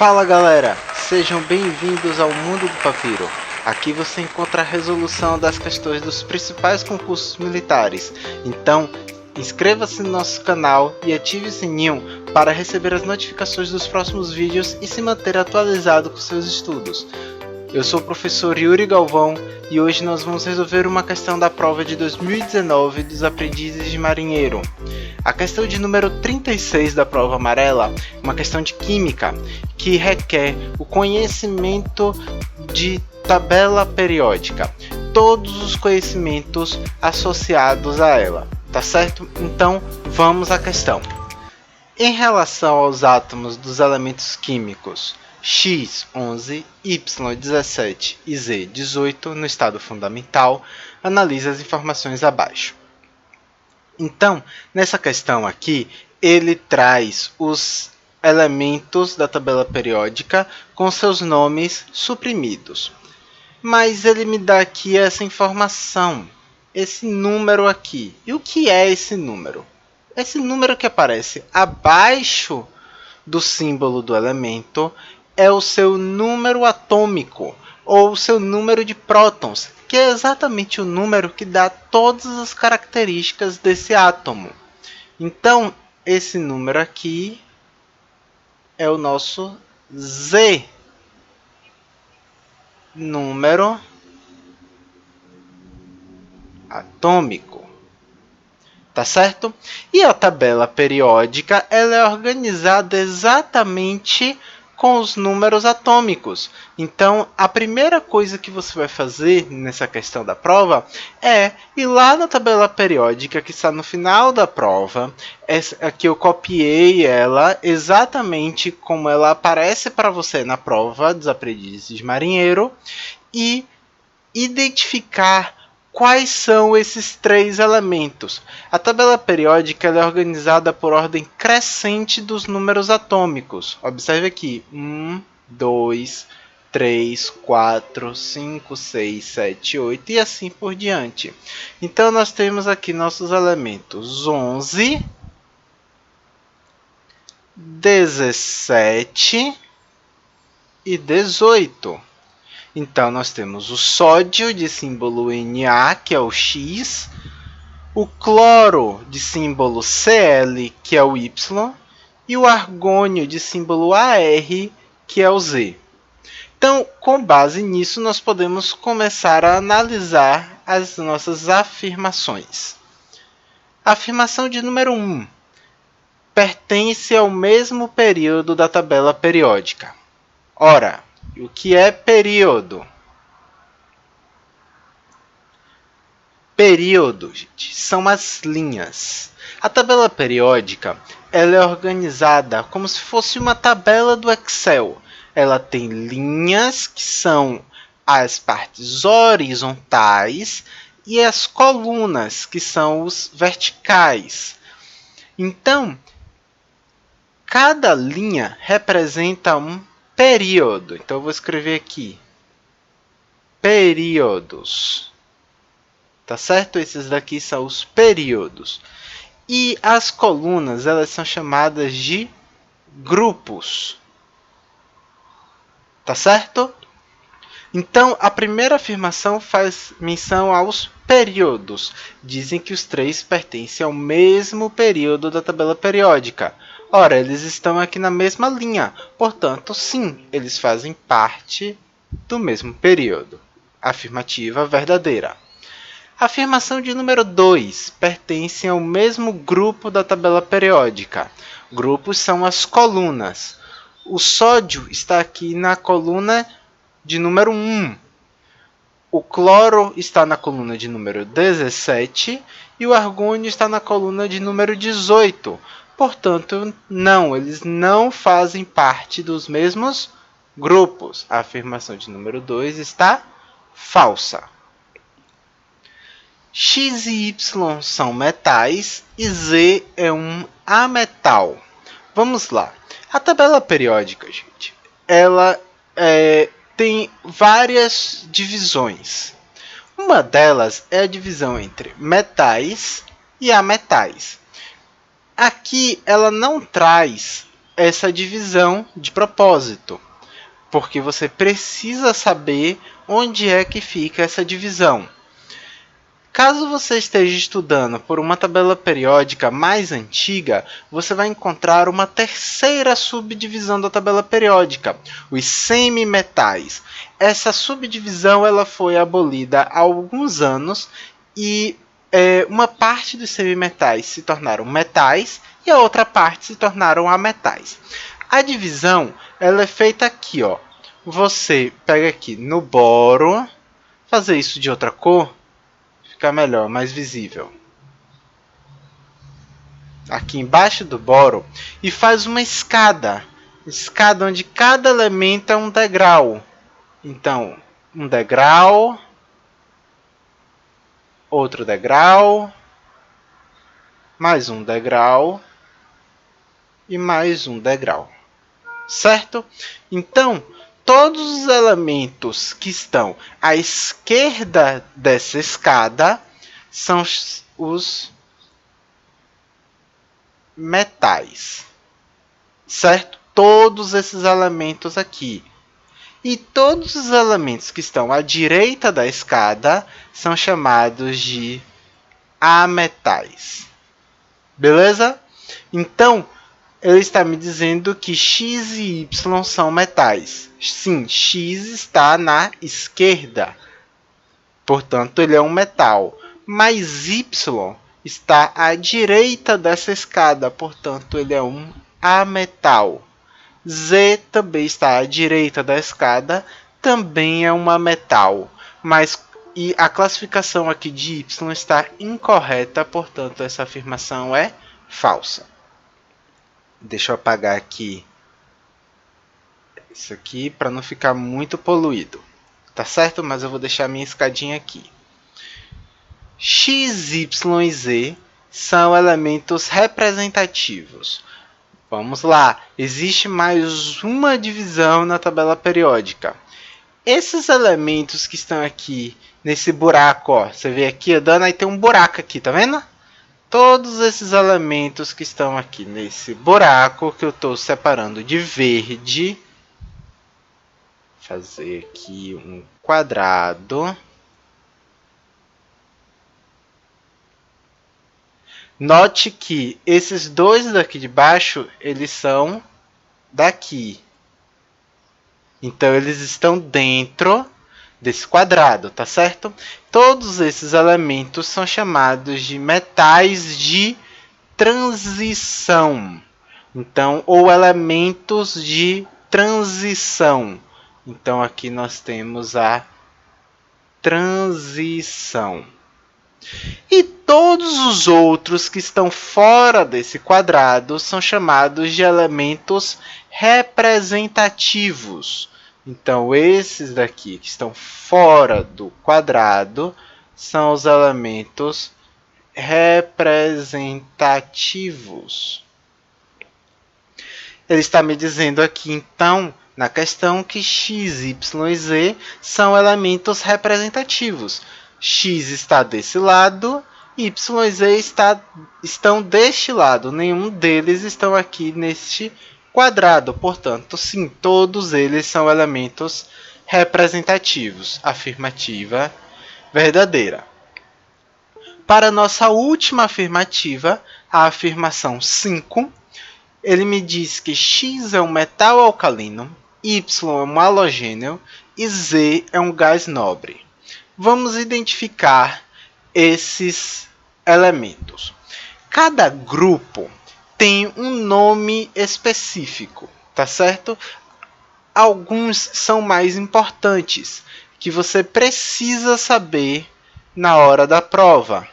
Fala galera, sejam bem-vindos ao Mundo do Papiro. Aqui você encontra a resolução das questões dos principais concursos militares. Então, inscreva-se no nosso canal e ative o sininho para receber as notificações dos próximos vídeos e se manter atualizado com seus estudos. Eu sou o professor Yuri Galvão e hoje nós vamos resolver uma questão da prova de 2019 dos aprendizes de marinheiro. A questão de número 36 da prova amarela é uma questão de química que requer o conhecimento de tabela periódica, todos os conhecimentos associados a ela, tá certo? Então vamos à questão. Em relação aos átomos dos elementos químicos X, 11, Y, 17 e Z, 18 no estado fundamental, analise as informações abaixo. Então, nessa questão aqui, ele traz os elementos da tabela periódica com seus nomes suprimidos. Mas ele me dá aqui essa informação, esse número aqui. E o que é esse número? Esse número que aparece abaixo do símbolo do elemento é o seu número atômico, ou o seu número de prótons, que é exatamente o número que dá todas as características desse átomo. Então, esse número aqui é o nosso Z, número atômico. Tá certo? E a tabela periódica ela é organizada exatamente com os números atômicos. Então, a primeira coisa que você vai fazer nessa questão da prova é ir lá na tabela periódica que está no final da prova. Aqui eu copiei ela exatamente como ela aparece para você na prova dos aprendizes de marinheiro e identificar quais são esses três elementos. A tabela periódica ela é organizada por ordem crescente dos números atômicos. Observe aqui: 1, 2, 3, 4, 5, 6, 7, 8 e assim por diante. Então, nós temos aqui nossos elementos 11, 17 e 18. Então, nós temos o sódio de símbolo Na, que é o X, o cloro de símbolo Cl, que é o Y, e o argônio de símbolo Ar, que é o Z. Então, com base nisso, nós podemos começar a analisar as nossas afirmações. Afirmação de número 1. Pertence ao mesmo período da tabela periódica. Ora, o que é período? Período, gente, são as linhas. A tabela periódica ela é organizada como se fosse uma tabela do Excel. Ela tem linhas que são as partes horizontais e as colunas que são os verticais. Então, cada linha representa um período. Então, eu vou escrever aqui períodos. Tá certo? Esses daqui são os períodos. E as colunas, elas são chamadas de grupos. Tá certo? Então, a primeira afirmação faz menção aos períodos. Dizem que os três pertencem ao mesmo período da tabela periódica. Ora, eles estão aqui na mesma linha, portanto, sim, eles fazem parte do mesmo período. Afirmativa verdadeira. Afirmação de número 2. Pertencem ao mesmo grupo da tabela periódica. Grupos são as colunas. O sódio está aqui na coluna de número 1. O cloro está na coluna de número 17 e o argônio está na coluna de número 18. Portanto, não, eles não fazem parte dos mesmos grupos. A afirmação de número 2 está falsa. X e Y são metais e Z é um ametal. Vamos lá. A tabela periódica, gente, ela tem várias divisões. Uma delas é a divisão entre metais e ametais. Aqui ela não traz essa divisão de propósito, porque você precisa saber onde é que fica essa divisão. Caso você esteja estudando por uma tabela periódica mais antiga, você vai encontrar uma terceira subdivisão da tabela periódica, os semimetais. Essa subdivisão ela foi abolida há alguns anos e uma parte dos semimetais se tornaram metais e a outra parte se tornaram ametais. A divisão ela é feita aqui, ó. Você pega aqui no boro, fazer isso de outra cor, fica melhor, mais visível. Aqui embaixo do boro e faz uma escada onde cada elemento é um degrau. Então, um degrau, outro degrau, mais um degrau e mais um degrau. Certo? Então, todos os elementos que estão à esquerda dessa escada são os metais. Certo? Todos esses elementos aqui. E todos os elementos que estão à direita da escada são chamados de ametais. Beleza? Então, ele está me dizendo que X e Y são metais. Sim, X está na esquerda. Portanto, ele é um metal. Mas Y está à direita dessa escada. Portanto, ele é um ametal. Z também está à direita da escada. Também é um ametal. Mas e a classificação aqui de Y está incorreta. Portanto, essa afirmação é falsa. Deixa eu apagar aqui isso aqui para não ficar muito poluído. Tá certo? Mas eu vou deixar minha escadinha aqui. X, Y e Z são elementos representativos. Vamos lá. Existe mais uma divisão na tabela periódica. Esses elementos que estão aqui nesse buraco, ó, você vê aqui, dando aí tem um buraco aqui, tá vendo? Todos esses elementos que estão aqui nesse buraco que eu estou separando de verde, fazer aqui um quadrado. Note que esses dois daqui de baixo, eles são daqui. Então, eles estão dentro desse quadrado, tá certo? Todos esses elementos são chamados de metais de transição. Então, ou elementos de transição. Então, aqui nós temos a transição. E todos os outros que estão fora desse quadrado são chamados de elementos representativos. Então, esses daqui que estão fora do quadrado são os elementos representativos. Ele está me dizendo aqui, então, na questão, que X, Y e Z são elementos representativos. X está desse lado, Y e Z estão deste lado. Nenhum deles estão aqui neste quadrado. Portanto, sim, todos eles são elementos representativos. Afirmativa verdadeira. Para nossa última afirmativa, a afirmação 5, ele me diz que X é um metal alcalino, Y é um halogênio e Z é um gás nobre. Vamos identificar esses elementos. Cada grupo tem um nome específico, tá certo? Alguns são mais importantes, que você precisa saber na hora da prova.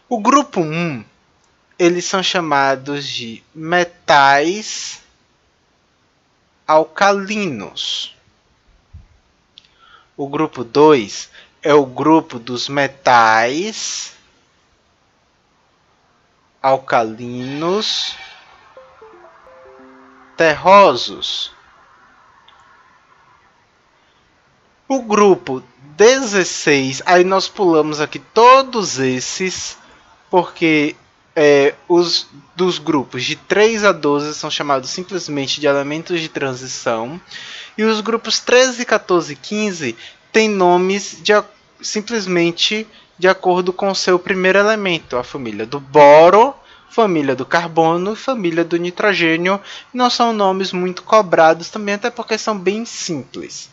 O grupo 1, eles são chamados de metais alcalinos. O grupo 2 é o grupo dos metais alcalinos terrosos. O grupo 16, aí nós pulamos aqui todos esses, porque os dos grupos de 3 a 12 são chamados simplesmente de elementos de transição. E os grupos 13, 14 e 15 têm nomes simplesmente de acordo com o seu primeiro elemento. A família do boro, família do carbono e família do nitrogênio. Não são nomes muito cobrados também, até porque são bem simples.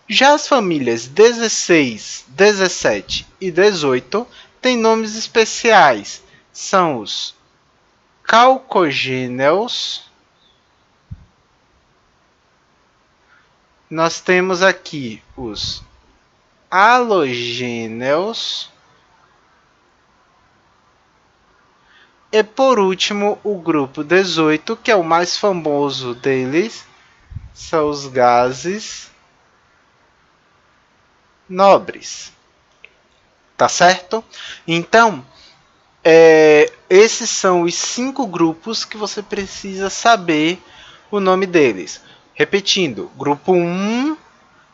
Já as famílias 16, 17 e 18 têm nomes especiais. São os calcogêneos. Nós temos aqui os halogêneos. E por último, o grupo 18, que é o mais famoso deles, são os gases nobres. Tá certo? Então, esses são os 5 grupos que você precisa saber o nome deles. Repetindo, grupo 1,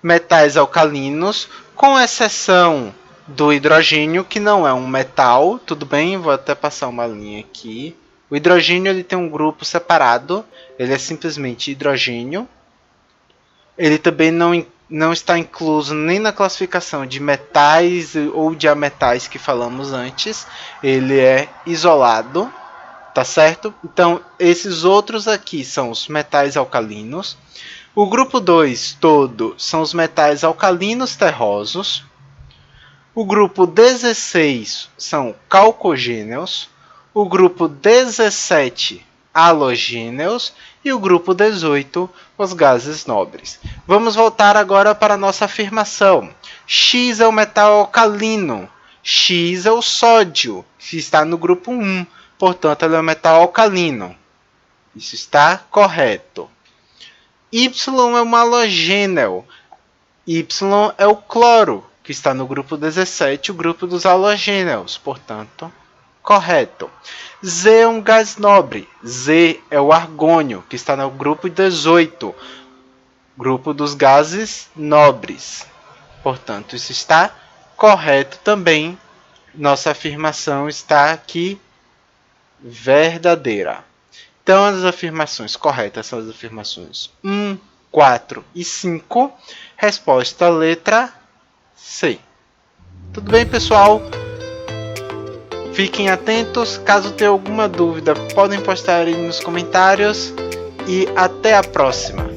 metais alcalinos, com exceção do hidrogênio, que não é um metal, tudo bem? Vou até passar uma linha aqui. O hidrogênio ele tem um grupo separado, ele é simplesmente hidrogênio. Ele também não está incluso nem na classificação de metais ou de ametais que falamos antes. Ele é isolado, tá certo? Então, esses outros aqui são os metais alcalinos. O grupo 2 todo são os metais alcalinos terrosos. O grupo 16 são calcogêneos. O grupo 17, halogêneos. E o grupo 18, os gases nobres. Vamos voltar agora para a nossa afirmação. X é o metal alcalino. X é o sódio, que está no grupo 1. Portanto, ele é um metal alcalino. Isso está correto. Y é um halogêneo. Y é o cloro, que está no grupo 17, o grupo dos halogêneos. Portanto, correto. Z é um gás nobre. Z é o argônio, que está no grupo 18, grupo dos gases nobres. Portanto, isso está correto também. Nossa afirmação está aqui verdadeira. Então, as afirmações corretas são as afirmações 1, 4 e 5. Resposta letra C. Tudo bem, pessoal? Fiquem atentos. Caso tenham alguma dúvida, podem postar aí nos comentários. E até a próxima.